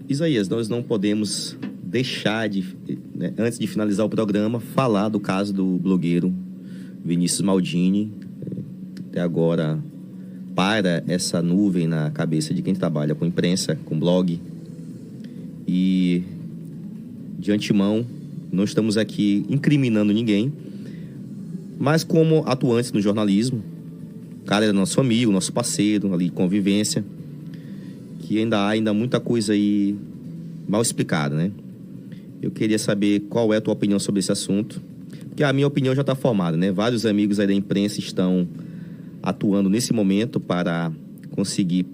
Isaías, nós não podemos deixar de, né, antes de finalizar o programa, falar do caso do blogueiro Vinícius Maldini. Até agora paira essa nuvem na cabeça de quem trabalha com imprensa, com blog. E, de antemão, não estamos aqui incriminando ninguém, mas como atuantes no jornalismo, o cara era nosso amigo, nosso parceiro ali de convivência, que ainda há muita coisa aí mal explicada, né? Eu queria saber qual é a tua opinião sobre esse assunto, porque a minha opinião já está formada, né? Vários amigos aí da imprensa estão atuando nesse momento para conseguir,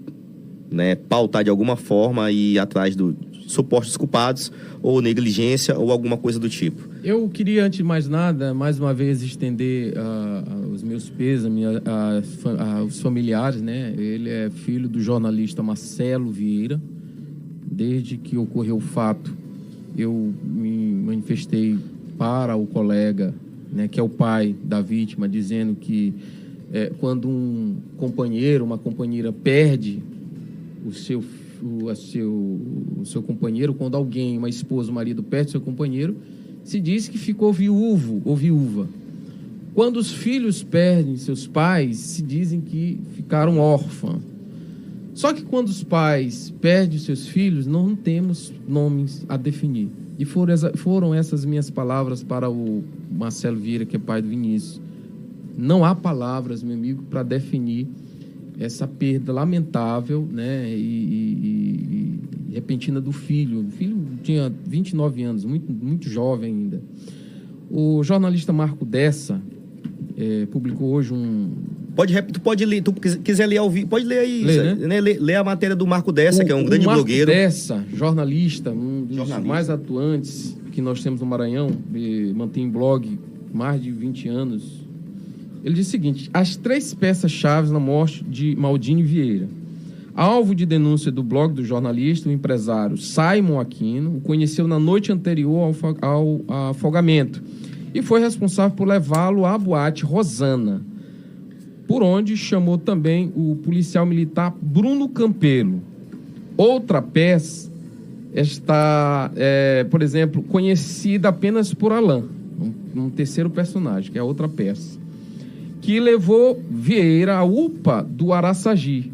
né, pautar de alguma forma e ir atrás dos supostos culpados, ou negligência, ou alguma coisa do tipo. Eu queria, antes de mais nada, mais uma vez estender os meus pêsames aos familiares, né? Ele é filho do jornalista Marcelo Vieira. Desde que ocorreu o fato, eu me manifestei para o colega, né, que é o pai da vítima, dizendo que quando um companheiro, uma companheira perde o seu companheiro, quando alguém, uma esposa, um marido perde o seu companheiro, se diz que ficou viúvo ou viúva. Quando os filhos perdem seus pais, se dizem que ficaram órfãos. Só que quando os pais perdem seus filhos, não temos nomes a definir. E foram essas minhas palavras para o Marcelo Vieira, que é pai do Vinícius. Não há palavras, meu amigo, para definir essa perda lamentável, né, e repentina do filho. O filho tinha 29 anos, muito jovem ainda. O jornalista Marco Dessa publicou hoje Tu pode ler, tu quiser ler ao vivo, pode ler aí, né? Lê a matéria do Marco Dessa, que é um grande blogueiro. Marco Dessa, jornalista, um dos mais atuantes que nós temos no Maranhão, mantém blog mais de 20 anos. Ele diz o seguinte: as 3 peças-chave na morte de Maldini Vieira. Alvo de denúncia do blog do jornalista, o empresário Simon Aquino, o conheceu na noite anterior ao afogamento e foi responsável por levá-lo à boate Rosana, por onde chamou também o policial militar Bruno Campelo. Outra peça está, por exemplo, conhecida apenas por Alain, um terceiro personagem, que é outra peça, que levou Vieira à UPA do Araçagi.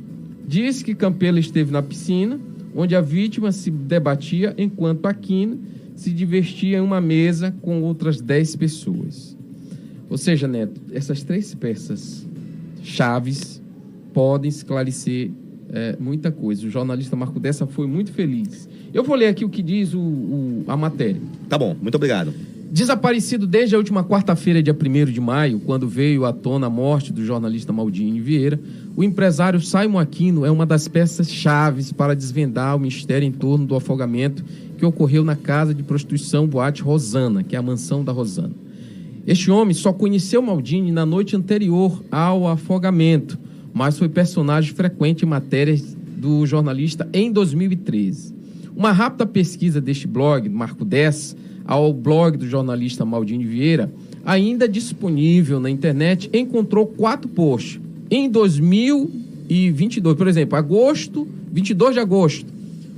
Diz que Campelo esteve na piscina, onde a vítima se debatia, enquanto Aquino se divertia em uma mesa com outras 10 pessoas. Ou seja, Neto, essas 3 peças chaves podem esclarecer muita coisa. O jornalista Marco Dessa foi muito feliz. Eu vou ler aqui o que diz a matéria. Tá bom, muito obrigado. Desaparecido desde a última quarta-feira, dia 1º de maio, quando veio à tona a morte do jornalista Maldini Vieira, o empresário Simon Aquino é uma das peças chaves para desvendar o mistério em torno do afogamento que ocorreu na casa de prostituição Boate Rosana, que é a mansão da Rosana. Este homem só conheceu Maldini na noite anterior ao afogamento, mas foi personagem frequente em matérias do jornalista em 2013. Uma rápida pesquisa deste blog, Marco Dessa, ao blog do jornalista Maldini Vieira, ainda disponível na internet, encontrou 4 posts. Em 2022, por exemplo, 22 de agosto,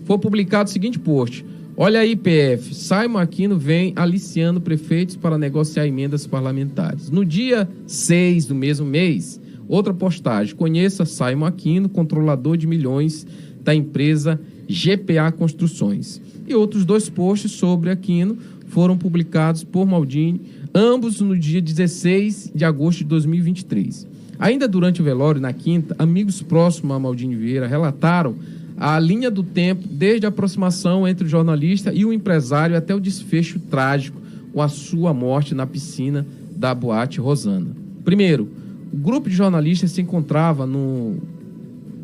foi publicado o seguinte post: olha aí, PF, Simon Aquino vem aliciando prefeitos para negociar emendas parlamentares. No dia 6 do mesmo mês, outra postagem: conheça Simon Aquino, controlador de milhões da empresa GPA Construções. E outros 2 posts sobre Aquino foram publicados por Maldini, ambos no dia 16 de agosto de 2023. Ainda durante o velório, na quinta, amigos próximos a Maldini Vieira relataram a linha do tempo desde a aproximação entre o jornalista e o empresário até o desfecho trágico com a sua morte na piscina da Boate Rosana. Primeiro, o grupo de jornalistas se encontrava no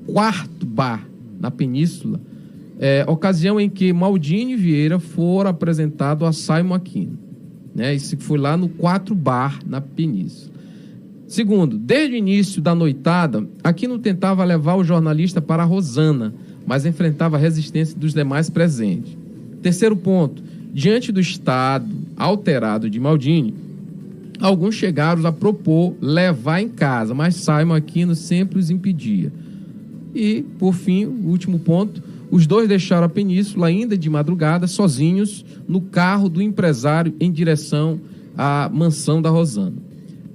4º bar na Península, ocasião em que Maldini Vieira for apresentado a Simon Aquino. Isso foi lá no 4 bar na Península. Segundo, desde o início da noitada, Aquino tentava levar o jornalista para a Rosana, mas enfrentava a resistência dos demais presentes. Terceiro ponto, diante do estado alterado de Maldini, alguns chegaram a propor levar em casa, mas Simon Aquino sempre os impedia. E, por fim, o último ponto, Os dois deixaram a península ainda de madrugada, sozinhos, no carro do empresário em direção à mansão da Rosana.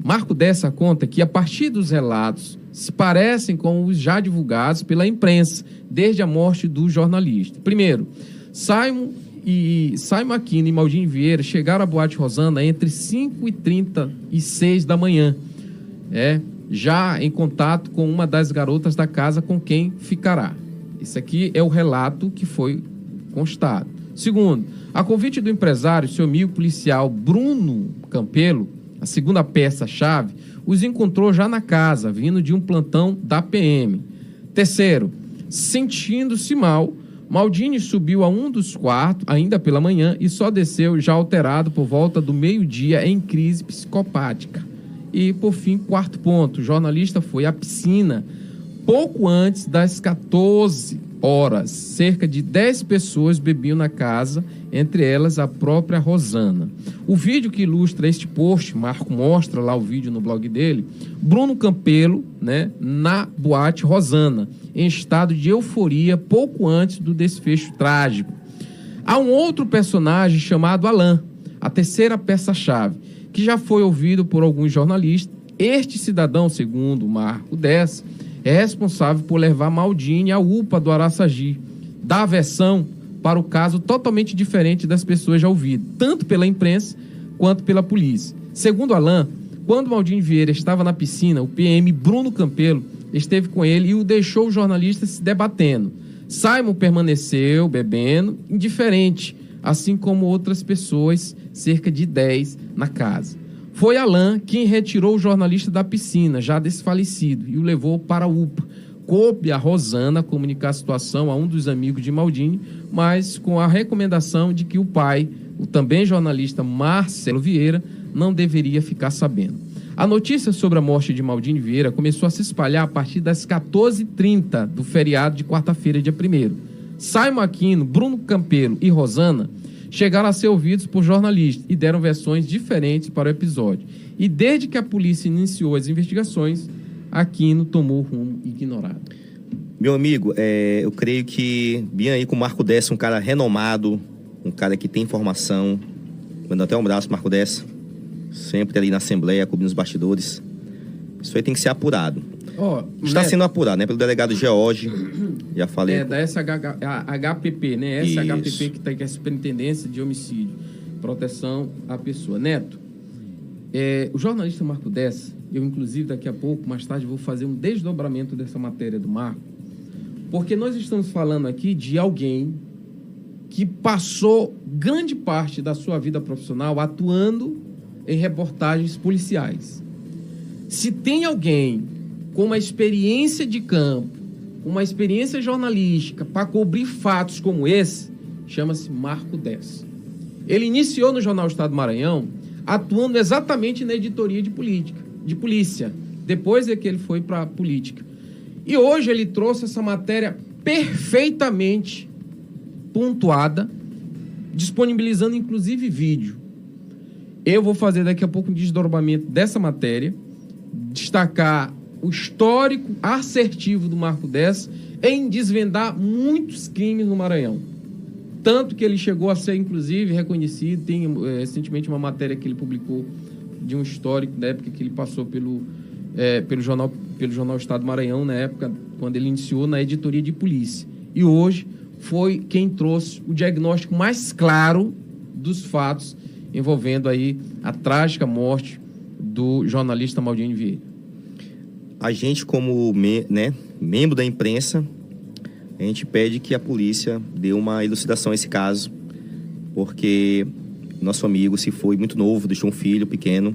Marco dessa conta que, a partir dos relatos, se parecem com os já divulgados pela imprensa, desde a morte do jornalista. Primeiro, Simon Aquino e Maldinho Vieira chegaram à Boate Rosana entre 5h30 e 6 da manhã, já em contato com uma das garotas da casa com quem ficará. Esse aqui é o relato que foi constado. Segundo, a convite do empresário, seu amigo policial Bruno Campelo, a segunda peça-chave, os encontrou já na casa, vindo de um plantão da PM. Terceiro, sentindo-se mal, Maldini subiu a um dos quartos, ainda pela manhã, e só desceu já alterado por volta do meio-dia em crise psicopática. E, por fim, quarto ponto, o jornalista foi à piscina pouco antes das 14 horas. Cerca de 10 pessoas bebiam na casa, entre elas a própria Rosana. O vídeo que ilustra este post, Marco mostra lá o vídeo no blog dele, Bruno Campelo, na Boate Rosana, em estado de euforia pouco antes do desfecho trágico. Há um outro personagem chamado Alain, a terceira peça-chave, que já foi ouvido por alguns jornalistas. Este cidadão, segundo Marco Dessa, é responsável por levar Maldini à UPA do Araçagi, da versão para o caso totalmente diferente das pessoas já ouvidas, tanto pela imprensa quanto pela polícia. Segundo Alain, quando Maldini Vieira estava na piscina, o PM Bruno Campelo esteve com ele e o deixou o jornalista se debatendo. Simon permaneceu bebendo, indiferente, assim como outras pessoas, cerca de 10 na casa. Foi Alain quem retirou o jornalista da piscina, já desfalecido, e o levou para a UPA. Coube a Rosana comunicar a situação a um dos amigos de Maldini, mas com a recomendação de que o pai, o também jornalista Marcelo Vieira, não deveria ficar sabendo. A notícia sobre a morte de Maldini Vieira começou a se espalhar a partir das 14h30 do feriado de quarta-feira, dia 1º. Simon Aquino, Bruno Campelo e Rosana chegaram a ser ouvidos por jornalistas e deram versões diferentes para o episódio. E desde que a polícia iniciou as investigações, Aquino tomou rumo ignorado. Meu amigo, eu creio que bem aí com o Marco Dessa, um cara renomado, um cara que tem informação. Manda até um abraço, Marco Dessa. Sempre ali na Assembleia, cobrindo os bastidores. Isso aí tem que ser apurado. Está sendo apurado, pelo delegado George. Já falei. Da SHPP, né? SHPP, que é a Superintendência de Homicídio, Proteção à Pessoa. Neto, o jornalista Marco Dessa, eu inclusive daqui a pouco, mais tarde, vou fazer um desdobramento dessa matéria do Marco, porque nós estamos falando aqui de alguém que passou grande parte da sua vida profissional atuando em reportagens policiais. Se tem alguém com uma experiência de campo, uma experiência jornalística para cobrir fatos como esse, chama-se Marco Dessa. Ele iniciou no Jornal Estado do Maranhão atuando exatamente na editoria de polícia. Depois é que ele foi para a política. E hoje ele trouxe essa matéria perfeitamente pontuada, disponibilizando inclusive vídeo. Eu vou fazer daqui a pouco um desdobramento dessa matéria, destacar o histórico assertivo do Marco Dessa em desvendar muitos crimes no Maranhão. Tanto que ele chegou a ser, inclusive, reconhecido. Tem recentemente uma matéria que ele publicou de um histórico da época que ele passou pelo jornal Estado do Maranhão, na época quando ele iniciou na editoria de polícia. E hoje foi quem trouxe o diagnóstico mais claro dos fatos envolvendo aí a trágica morte do jornalista Maldini Vieira. A gente, como membro da imprensa, a gente pede que a polícia dê uma elucidação a esse caso, porque nosso amigo se foi muito novo, deixou um filho pequeno,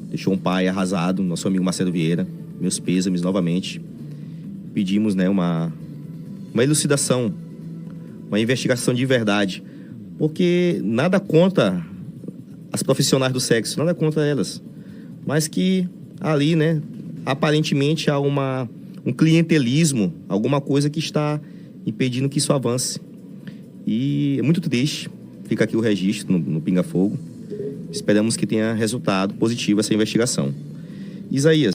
deixou um pai arrasado, nosso amigo Marcelo Vieira. Meus pêsames novamente. Pedimos uma elucidação, uma investigação de verdade, porque nada contra as profissionais do sexo, nada contra elas, mas que ali, aparentemente há um clientelismo, alguma coisa que está impedindo que isso avance. E é muito triste, fica aqui o registro no Pinga Fogo. Esperamos que tenha resultado positivo essa investigação. Isaías.